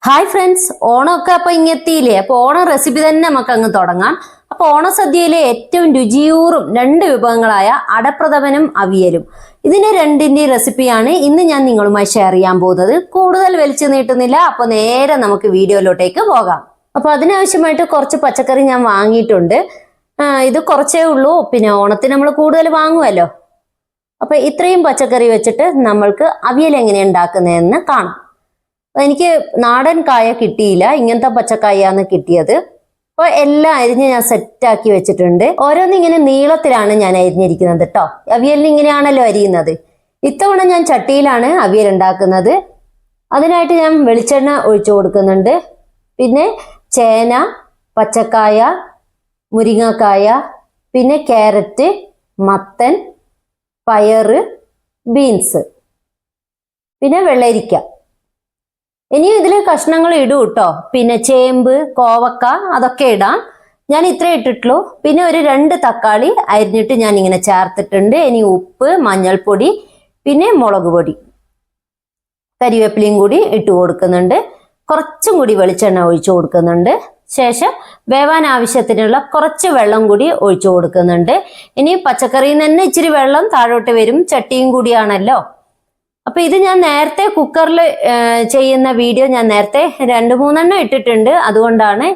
Hi friends, ഓണമൊക്കെ അപ്പൊ ഇങ്ങെത്തിയില്ലേ? അപ്പൊ ഓണം റെസിപ്പി തന്നെ നമുക്ക് അങ്ങ് തുടങ്ങാം. അപ്പൊ ഓണസദ്യയിലെ ഏറ്റവും രുചിയൂറും രണ്ട് വിഭവങ്ങളായ അടപ്രഥമനും അവിയലും, ഇതിന്റെ രണ്ടിന്റെയും റെസിപ്പിയാണ് ഇന്ന് ഞാൻ നിങ്ങളുമായി ഷെയർ ചെയ്യാൻ പോകുന്നത്. കൂടുതൽ വലിച്ചു നീട്ടുന്നില്ല, അപ്പൊ നേരെ നമുക്ക് വീഡിയോയിലോട്ടേക്ക് പോകാം. അപ്പൊ അതിനാവശ്യമായിട്ട് കുറച്ച് പച്ചക്കറി ഞാൻ വാങ്ങിയിട്ടുണ്ട്. ഇത് കുറച്ചേ ഉള്ളൂ, പിന്നെ ഓണത്തിന് നമ്മൾ കൂടുതൽ വാങ്ങുമല്ലോ. അപ്പൊ ഇത്രയും പച്ചക്കറി വെച്ചിട്ട് നമ്മൾക്ക് അവിയൽ എങ്ങനെയാണ് ഉണ്ടാക്കുന്നതെന്ന് കാണാം. എനിക്ക് നാടൻ കായ കിട്ടിയില്ല, ഇങ്ങനത്തെ പച്ചക്കായാണ് കിട്ടിയത്. അപ്പോൾ എല്ലാം അരിഞ്ഞ് ഞാൻ സെറ്റാക്കി വെച്ചിട്ടുണ്ട്. ഓരോന്നിങ്ങനെ നീളത്തിലാണ് ഞാൻ അരിഞ്ഞിരിക്കുന്നത് കേട്ടോ. അവിയലിന് ഇങ്ങനെയാണല്ലോ അരിയുന്നത്. ഇത്തവണ ഞാൻ ചട്ടിയിലാണ് അവിയൽ ഉണ്ടാക്കുന്നത്. അതിനായിട്ട് ഞാൻ വെളിച്ചെണ്ണ ഒഴിച്ചു കൊടുക്കുന്നുണ്ട്. പിന്നെ ചേന, പച്ചക്കായ, മുരിങ്ങക്കായ, പിന്നെ ക്യാരറ്റ്, മത്തൻ, പയറ്, ബീൻസ്, പിന്നെ വെള്ളരിക്ക. ഇനി ഇതിൽ കഷ്ണങ്ങൾ ഇടും കേട്ടോ. പിന്നെ ചേമ്പ്, കോവക്ക അതൊക്കെ ഇടാം. ഞാൻ ഇത്രേ ഇട്ടിട്ടുള്ളൂ. പിന്നെ ഒരു 2 തക്കാളി അരിഞ്ഞിട്ട് ഞാൻ ഇങ്ങനെ ചേർത്തിട്ടുണ്ട്. ഇനി ഉപ്പ്, മഞ്ഞൾപ്പൊടി, പിന്നെ മുളക് പൊടി, കരിവേപ്പിലയും കൂടി ഇട്ട് കൊടുക്കുന്നുണ്ട്. കുറച്ചും കൂടി വെളിച്ചെണ്ണ ഒഴിച്ചു കൊടുക്കുന്നുണ്ട്. ശേഷം വേവാൻ ആവശ്യത്തിനുള്ള കുറച്ച് വെള്ളം കൂടി ഒഴിച്ചു കൊടുക്കുന്നുണ്ട്. ഇനി പച്ചക്കറിയിൽ നിന്ന് തന്നെ ഇച്ചിരി വെള്ളം താഴോട്ട് വരും, ചട്ടിയും കൂടിയാണല്ലോ. അപ്പൊ ഇത് ഞാൻ നേരത്തെ കുക്കറിൽ ചെയ്യുന്ന വീഡിയോ ഞാൻ നേരത്തെ 2-3 ഇട്ടിട്ടുണ്ട്. അതുകൊണ്ടാണ്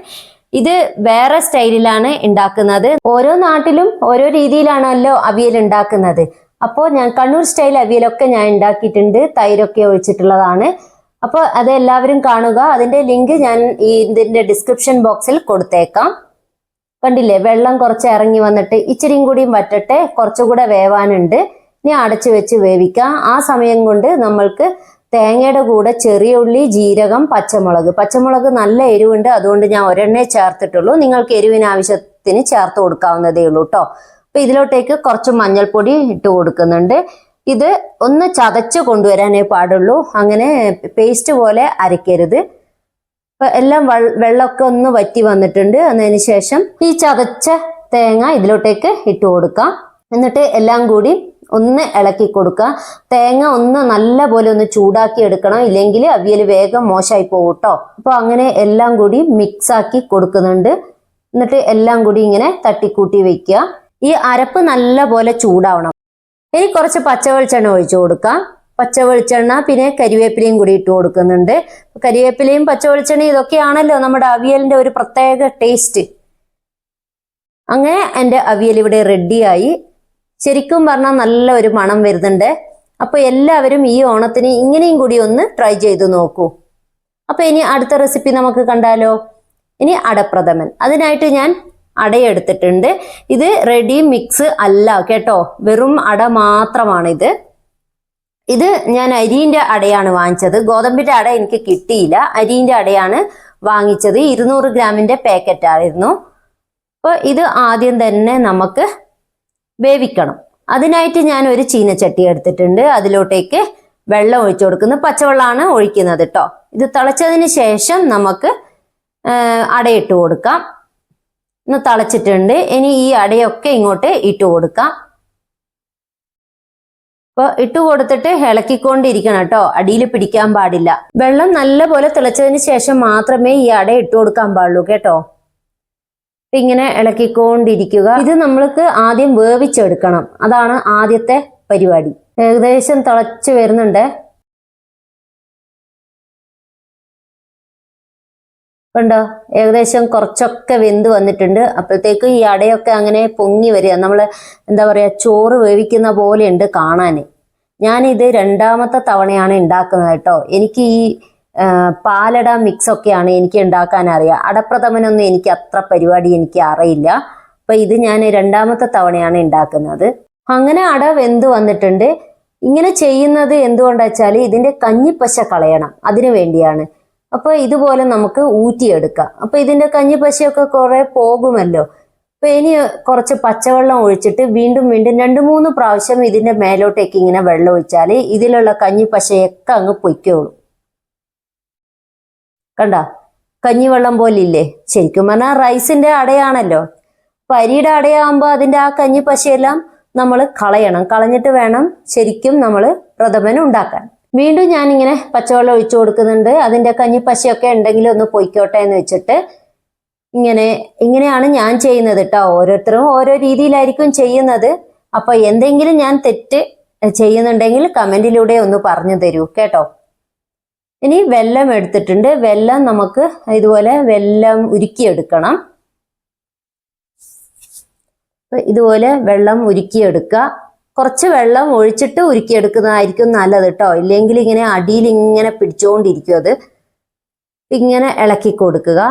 ഇത് വേറെ സ്റ്റൈലിലാണ് ഉണ്ടാക്കുന്നത്. ഓരോ നാട്ടിലും ഓരോ രീതിയിലാണല്ലോ അവിയൽ ഉണ്ടാക്കുന്നത്. അപ്പോൾ ഞാൻ കണ്ണൂർ സ്റ്റൈൽ അവിയലൊക്കെ ഞാൻ ഉണ്ടാക്കിയിട്ടുണ്ട്, തൈരൊക്കെ ഒഴിച്ചിട്ടുള്ളതാണ്. അപ്പോൾ അത് എല്ലാവരും കാണുക. അതിന്റെ ലിങ്ക് ഞാൻ ഇതിന്റെ ഡിസ്ക്രിപ്ഷൻ ബോക്സിൽ കൊടുത്തേക്കാം. കണ്ടില്ലേ, വെള്ളം കുറച്ച് ഇറങ്ങി വന്നിട്ട് ഇച്ചിരിയും കൂടിയും വറ്റട്ടെ, കുറച്ചുകൂടെ വേവാനുണ്ട്. ഇനി അടച്ചു വെച്ച് വേവിക്കാം. ആ സമയം കൊണ്ട് നമ്മൾക്ക് തേങ്ങയുടെ കൂടെ ചെറിയ ഉള്ളി, ജീരകം, പച്ചമുളക് നല്ല എരിവുണ്ട്, അതുകൊണ്ട് ഞാൻ ഒരെണ്ണേ ചേർത്തിട്ടുള്ളൂ. നിങ്ങൾക്ക് എരിവിന് ആവശ്യത്തിന് ചേർത്ത് കൊടുക്കാവുന്നതേ ഉള്ളൂ കേട്ടോ. അപ്പൊ ഇതിലോട്ടേക്ക് കുറച്ച് മഞ്ഞൾപ്പൊടി ഇട്ട് കൊടുക്കുന്നുണ്ട്. ഇത് ഒന്ന് ചതച്ച് കൊണ്ടുവരാനേ പാടുള്ളൂ, അങ്ങനെ പേസ്റ്റ് പോലെ അരയ്ക്കരുത്. അപ്പൊ എല്ലാം വെള്ളമൊക്കെ ഒന്ന് വറ്റി വന്നിട്ടുണ്ട്. അതിന് ശേഷം ഈ ചതച്ച തേങ്ങ ഇതിലോട്ടേക്ക് ഇട്ട് കൊടുക്കാം. എന്നിട്ട് എല്ലാം കൂടി ഒന്ന് ഇളക്കി കൊടുക്കുക. തേങ്ങ ഒന്ന് നല്ല പോലെ ഒന്ന് ചൂടാക്കി എടുക്കണം, ഇല്ലെങ്കിൽ അവിയൽ വേഗം മോശമായി പോകും കേട്ടോ. അപ്പൊ അങ്ങനെ എല്ലാം കൂടി മിക്സ് ആക്കി കൊടുക്കുന്നുണ്ട്. എന്നിട്ട് എല്ലാം കൂടി ഇങ്ങനെ തട്ടിക്കൂട്ടി വെക്കുക. ഈ അരപ്പ് നല്ല പോലെ ചൂടാവണം. ഇനി കുറച്ച് പച്ചവെളിച്ചെണ്ണ ഒഴിച്ചു കൊടുക്കാം. പച്ചവെളിച്ചെണ്ണ, പിന്നെ കരിവേപ്പിലയും കൂടി ഇട്ട് കൊടുക്കുന്നുണ്ട്. കരിവേപ്പിലയും പച്ചവെളിച്ചെണ്ണയും ഇതൊക്കെയാണല്ലോ നമ്മുടെ അവിയലിന്റെ ഒരു പ്രത്യേക ടേസ്റ്റ്. അങ്ങനെ എൻ്റെ അവിയൽ ഇവിടെ റെഡിയായി. ശരിക്കും പറഞ്ഞാൽ നല്ല ഒരു മണം വരുന്നുണ്ട്. അപ്പൊ എല്ലാവരും ഈ ഓണത്തിന് ഇങ്ങനെയും കൂടി ഒന്ന് ട്രൈ ചെയ്തു നോക്കൂ. അപ്പൊ ഇനി അടുത്ത റെസിപ്പി നമുക്ക് കണ്ടാലോ. ഇനി അടപ്രഥമൻ. അതിനായിട്ട് ഞാൻ അടയെടുത്തിട്ടുണ്ട്. ഇത് റെഡി മിക്സ് അല്ല കേട്ടോ, വെറും അട മാത്രമാണിത്. ഇത് ഞാൻ അരിന്റെ അടയാണ് വാങ്ങിച്ചത്. ഗോതമ്പിന്റെ അട എനിക്ക് കിട്ടിയില്ല, അരിന്റെ അടയാണ് വാങ്ങിച്ചത്. 200 ഗ്രാമിന്റെ പാക്കറ്റ് ആയിരുന്നു. അപ്പൊ ഇത് ആദ്യം തന്നെ നമുക്ക് വേവിക്കണം. അതിനായിട്ട് ഞാൻ ഒരു ചീനച്ചട്ടി എടുത്തിട്ടുണ്ട്. അതിലോട്ടേക്ക് വെള്ളം ഒഴിച്ചു കൊടുക്കുന്നു. പച്ചവെള്ളമാണ് ഒഴിക്കുന്നത് കേട്ടോ. ഇത് തിളച്ചതിന് ശേഷം നമുക്ക് അടയിട്ട് കൊടുക്കാം. ഒന്ന് തിളച്ചിട്ടുണ്ട്. ഇനി ഈ അടയൊക്കെ ഇങ്ങോട്ട് ഇട്ട് കൊടുക്കാം. അപ്പൊ ഇട്ട് കൊടുത്തിട്ട് ഇളക്കിക്കൊണ്ടിരിക്കണം കേട്ടോ, അടിയിൽ പിടിക്കാൻ പാടില്ല. വെള്ളം നല്ല പോലെ തിളച്ചതിന് ശേഷം മാത്രമേ ഈ അട ഇട്ട് കൊടുക്കാൻ പാടുള്ളൂ കേട്ടോ. ഇങ്ങനെ ഇളക്കിക്കൊണ്ടിരിക്കുക. ഇത് നമ്മൾക്ക് ആദ്യം വേവിച്ചെടുക്കണം, അതാണ് ആദ്യത്തെ പരിപാടി. ഏകദേശം തിളച്ച് വരുന്നുണ്ട്. കണ്ടോ, ഏകദേശം കുറച്ചൊക്കെ വെന്ത് വന്നിട്ടുണ്ട്. അപ്പോഴത്തേക്ക് ഈ അടയൊക്കെ അങ്ങനെ പൊങ്ങി വരിക. നമ്മൾ എന്താ പറയാ, ചോറ് വേവിക്കുന്ന പോലെ ഉണ്ട് കാണാന്. ഞാനിത് 2ാമത്തെ തവണയാണ് ഉണ്ടാക്കുന്നത് കേട്ടോ. എനിക്ക് ഈ പാലട മിക്സ് ഒക്കെയാണ് എനിക്ക് ഉണ്ടാക്കാൻ അറിയാം. അടപ്രഥമനൊന്നും എനിക്ക് അത്ര പരിപാടി എനിക്ക് അറിയില്ല. അപ്പൊ ഇത് ഞാൻ 2ാമത്തെ തവണയാണ് ഉണ്ടാക്കുന്നത്. അങ്ങനെ അട വെന്ത് വന്നിട്ടുണ്ട്. ഇങ്ങനെ ചെയ്യുന്നത് എന്തുകൊണ്ടാ വെച്ചാൽ ഇതിന്റെ കഞ്ഞിപ്പശ കളയണം, അതിനു വേണ്ടിയാണ്. അപ്പൊ ഇതുപോലെ നമുക്ക് ഊറ്റിയെടുക്കാം. അപ്പൊ ഇതിന്റെ കഞ്ഞിപ്പശയൊക്കെ കുറെ പോകുമല്ലോ. അപ്പൊ ഇനി കുറച്ച് പച്ചവെള്ളം ഒഴിച്ചിട്ട് വീണ്ടും 2-3 പ്രാവശ്യം ഇതിന്റെ മേലോട്ടേക്ക് ഇങ്ങനെ വെള്ളം ഒഴിച്ചാൽ ഇതിലുള്ള കഞ്ഞിപ്പശയൊക്കെ അങ്ങ് പൊയ്ക്കോളും. കണ്ട, കഞ്ഞിവെള്ളം പോലില്ലേ. ശരിക്കും പറഞ്ഞാൽ റൈസിന്റെ അടയാണല്ലോ. അപ്പൊ അരിയുടെ അടയാകുമ്പോൾ അതിന്റെ ആ കഞ്ഞിപ്പശയെല്ലാം നമ്മൾ കളയണം. കളഞ്ഞിട്ട് വേണം ശരിക്കും നമ്മൾ പ്രഥമൻ ഉണ്ടാക്കാൻ. വീണ്ടും ഞാനിങ്ങനെ പച്ചവെള്ളം ഒഴിച്ചു കൊടുക്കുന്നുണ്ട്. അതിൻ്റെ കഞ്ഞിപ്പശയൊക്കെ ഉണ്ടെങ്കിൽ ഒന്ന് പൊയ്ക്കോട്ടെ എന്ന് വെച്ചിട്ട് ഇങ്ങനെയാണ് ഞാൻ ചെയ്യുന്നത് കേട്ടോ. ഓരോരുത്തരും ഓരോ രീതിയിലായിരിക്കും ചെയ്യുന്നത്. അപ്പൊ എന്തെങ്കിലും ഞാൻ തെറ്റ് ചെയ്യുന്നുണ്ടെങ്കിൽ കമന്റിലൂടെ ഒന്ന് പറഞ്ഞു തരൂ കേട്ടോ. ഇനി വെല്ലം എടുത്തിട്ടുണ്ട്. വെല്ലം നമുക്ക് ഇതുപോലെ വെല്ലം ഉരുക്കിയെടുക്കണം. ഇതുപോലെ വെള്ളം ഉരുക്കിയെടുക്കുക. കുറച്ച് വെള്ളം ഒഴിച്ചിട്ട് ഉരുക്കിയെടുക്കുന്നതായിരിക്കും നല്ലത് കേട്ടോ. ഇല്ലെങ്കിൽ ഇങ്ങനെ അടിയിൽ ഇങ്ങനെ പിടിച്ചുകൊണ്ടിരിക്കും. അത് ഇങ്ങനെ ഇളക്കി കൊടുക്കുക.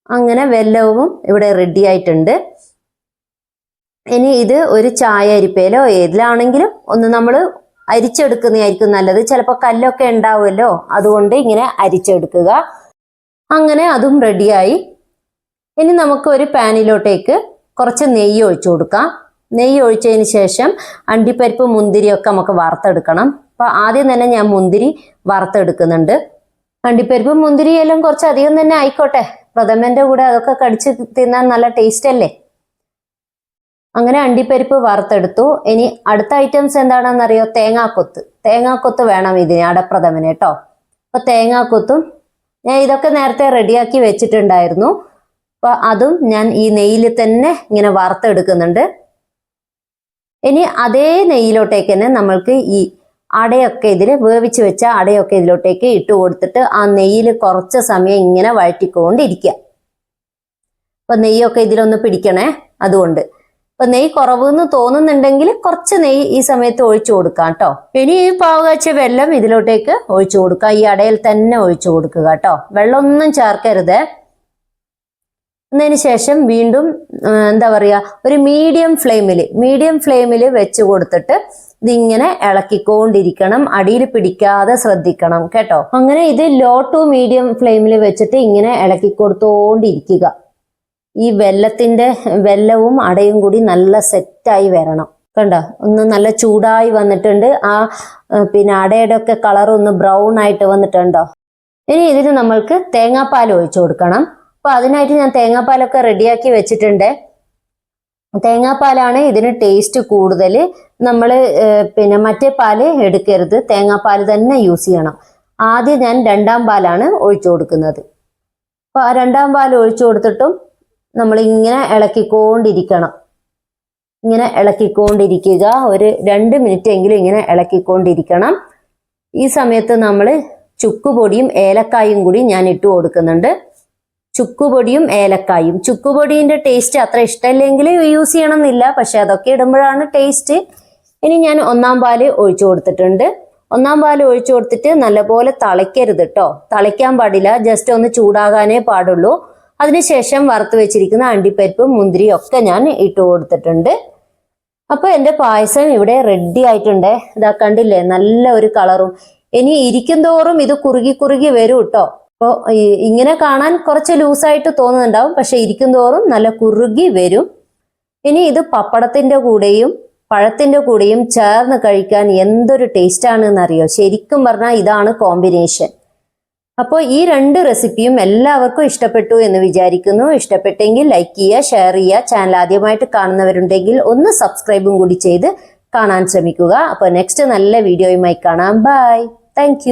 അങ്ങനെ വെല്ലവും ഇവിടെ റെഡി ആയിട്ടുണ്ട്. ഇനി ഇത് ഒരു ചായ അരിപ്പയിലോ ഏതിലാണെങ്കിലും ഒന്ന് നമ്മൾ അരിച്ചെടുക്കുന്നതായിരിക്കും നല്ലത്. ചിലപ്പോൾ കല്ലൊക്കെ ഉണ്ടാവുമല്ലോ, അതുകൊണ്ട് ഇങ്ങനെ അരിച്ചെടുക്കുക. അങ്ങനെ അതും റെഡിയായി. ഇനി നമുക്ക് ഒരു പാനിലോട്ടേക്ക് കുറച്ച് നെയ്യ് ഒഴിച്ചു കൊടുക്കാം. നെയ്യ് ഒഴിച്ചതിന് ശേഷം അണ്ടിപ്പരിപ്പ് മുന്തിരിയൊക്കെ നമുക്ക് വറുത്തെടുക്കണം. അപ്പോൾ ആദ്യം തന്നെ ഞാൻ മുന്തിരി വറുത്തെടുക്കുന്നുണ്ട്. അണ്ടിപ്പരിപ്പ് മുന്തിരി എല്ലാം കുറച്ച് അധികം തന്നെ ആയിക്കോട്ടെ. പ്രഥമന്റെ കൂടെ അതൊക്കെ കടിച്ച് തിന്നാൻ നല്ല ടേസ്റ്റ് അല്ലേ. അങ്ങനെ അണ്ടിപ്പരിപ്പ് വറുത്തെടുത്തു. ഇനി അടുത്ത ഐറ്റംസ് എന്താണെന്നറിയോ? തേങ്ങാക്കൊത്ത് വേണം ഇതിന് അടപ്രഥമന് കേട്ടോ. അപ്പൊ തേങ്ങാക്കൊത്തും ഞാൻ ഇതൊക്കെ നേരത്തെ റെഡിയാക്കി വെച്ചിട്ടുണ്ടായിരുന്നു. അപ്പൊ അതും ഞാൻ ഈ നെയ്യിൽ തന്നെ ഇങ്ങനെ വറുത്തെടുക്കുന്നുണ്ട്. ഇനി അതേ നെയ്യിലോട്ടേക്ക് തന്നെ നമ്മൾക്ക് ഈ അടയൊക്കെ വേവിച്ച് വെച്ച അടയൊക്കെ ഇതിലോട്ടേക്ക് ഇട്ട് കൊടുത്തിട്ട് ആ നെയ്യിൽ കുറച്ച് സമയം ഇങ്ങനെ വഴറ്റിക്കൊണ്ടിരിക്കുക. അപ്പൊ നെയ്യൊക്കെ ഇതിലൊന്ന് പിടിക്കണേ. അതുകൊണ്ട് ഇപ്പൊ നെയ്യ് കുറവെന്ന് തോന്നുന്നുണ്ടെങ്കിൽ കുറച്ച് നെയ്യ് ഈ സമയത്ത് ഒഴിച്ചു കൊടുക്കാം കേട്ടോ. ഇനി ഈ പാവകാച്ച വെള്ളം ഇതിലോട്ടേക്ക് ഒഴിച്ചു കൊടുക്കുക. ഈ അടയിൽ തന്നെ ഒഴിച്ചു കൊടുക്കുക കേട്ടോ. വെള്ളമൊന്നും ചേർക്കരുത്. അതിന് ശേഷം വീണ്ടും എന്താ പറയാ, ഒരു മീഡിയം ഫ്ലെയിമിൽ വെച്ച് കൊടുത്തിട്ട് ഇതിങ്ങനെ ഇളക്കിക്കൊണ്ടിരിക്കണം. അടിയിൽ പിടിക്കാതെ ശ്രദ്ധിക്കണം കേട്ടോ. അങ്ങനെ ഇത് ലോ ടു മീഡിയം ഫ്ലെയിമിൽ വെച്ചിട്ട് ഇങ്ങനെ ഇളക്കി കൊടുത്തോണ്ടിരിക്കുക. ഈ വെല്ലവും അടയും കൂടി നല്ല സെറ്റായി വരണം. കണ്ടോ, ഒന്ന് നല്ല ചൂടായി വന്നിട്ടുണ്ട്. പിന്നെ അടയുടെ ഒക്കെ കളർ ഒന്ന് ബ്രൗൺ ആയിട്ട് വന്നിട്ടുണ്ടോ. ഇനി ഇതിന് നമ്മൾക്ക് തേങ്ങാപ്പാൽ ഒഴിച്ചു കൊടുക്കണം. അപ്പൊ അതിനായിട്ട് ഞാൻ തേങ്ങാപ്പാലൊക്കെ റെഡിയാക്കി വെച്ചിട്ടുണ്ട്. തേങ്ങാപ്പാലാണ് ഇതിന് ടേസ്റ്റ് കൂടുതൽ. നമ്മൾ പിന്നെ മറ്റേ പാല് എടുക്കരുത്, തേങ്ങാപ്പാൽ തന്നെ യൂസ് ചെയ്യണം. ആദ്യം ഞാൻ രണ്ടാം പാലാണ് ഒഴിച്ചു കൊടുക്കുന്നത്. അപ്പൊ ആ രണ്ടാം പാൽ ഒഴിച്ചു കൊടുത്തിട്ടും നമ്മൾ ഇങ്ങനെ ഇളക്കിക്കൊണ്ടിരിക്കണം. ഇങ്ങനെ ഇളക്കിക്കൊണ്ടിരിക്കുക. ഒരു 2 മിനിറ്റ് എങ്കിലും ഇങ്ങനെ ഇളക്കിക്കൊണ്ടിരിക്കണം. ഈ സമയത്ത് നമ്മൾ ചുക്കുപൊടിയും ഏലക്കായും കൂടി ഞാൻ ഇട്ട് കൊടുക്കുന്നുണ്ട്. ചുക്കുപൊടിയും ഏലക്കായും. ചുക്കുപൊടിന്റെ ടേസ്റ്റ് അത്ര ഇഷ്ടമില്ലെങ്കിൽ യൂസ് ചെയ്യണം എന്നില്ല, പക്ഷെ അതൊക്കെ ഇടുമ്പോഴാണ് ടേസ്റ്റ്. ഇനി ഞാൻ ഒന്നാം പാല് ഒഴിച്ചു കൊടുത്തിട്ടുണ്ട്. ഒന്നാം പാല് ഒഴിച്ചു കൊടുത്തിട്ട് നല്ലപോലെ തിളയ്ക്കരുത് കേട്ടോ. തിളയ്ക്കാൻ പാടില്ല, ജസ്റ്റ് ഒന്ന് ചൂടാകാനേ പാടുള്ളൂ. അതിനുശേഷം വറുത്ത് വെച്ചിരിക്കുന്ന അണ്ടിപ്പരിപ്പും മുന്തിരിയും ഒക്കെ ഞാൻ ഇട്ട് കൊടുത്തിട്ടുണ്ട്. അപ്പൊ എൻ്റെ പായസം ഇവിടെ റെഡി ആയിട്ടുണ്ട്. ഇതാ കണ്ടില്ലേ, നല്ല ഒരു കളറും. ഇനി ഇരിക്കും തോറും ഇത് കുറുകി വരും കേട്ടോ. അപ്പോൾ ഇങ്ങനെ കാണാൻ കുറച്ച് ലൂസായിട്ട് തോന്നുന്നുണ്ടാവും, പക്ഷെ ഇരിക്കും തോറും നല്ല കുറുകി വരും. ഇനി ഇത് പപ്പടത്തിന്റെ കൂടെയും പഴത്തിന്റെ കൂടെയും ചേർന്ന് കഴിക്കാൻ എന്തൊരു ടേസ്റ്റ് ആണെന്നറിയോ. ശരിക്കും പറഞ്ഞാൽ ഇതാണ് കോമ്പിനേഷൻ. അപ്പോൾ ഈ 2 റെസിപ്പിയും എല്ലാവർക്കും ഇഷ്ടപ്പെട്ടു എന്ന് വിചാരിക്കുന്നു. ഇഷ്ടപ്പെട്ടെങ്കിൽ ലൈക്ക് ചെയ്യുക, ഷെയർ ചെയ്യുക. ചാനൽ ആദ്യമായിട്ട് കാണുന്നവരുണ്ടെങ്കിൽ ഒന്ന് സബ്സ്ക്രൈബും കൂടി ചെയ്ത് കാണാൻ ശ്രമിക്കുക. അപ്പോൾ നെക്സ്റ്റ് നല്ല വീഡിയോയുമായി കാണാം. ബൈ. താങ്ക്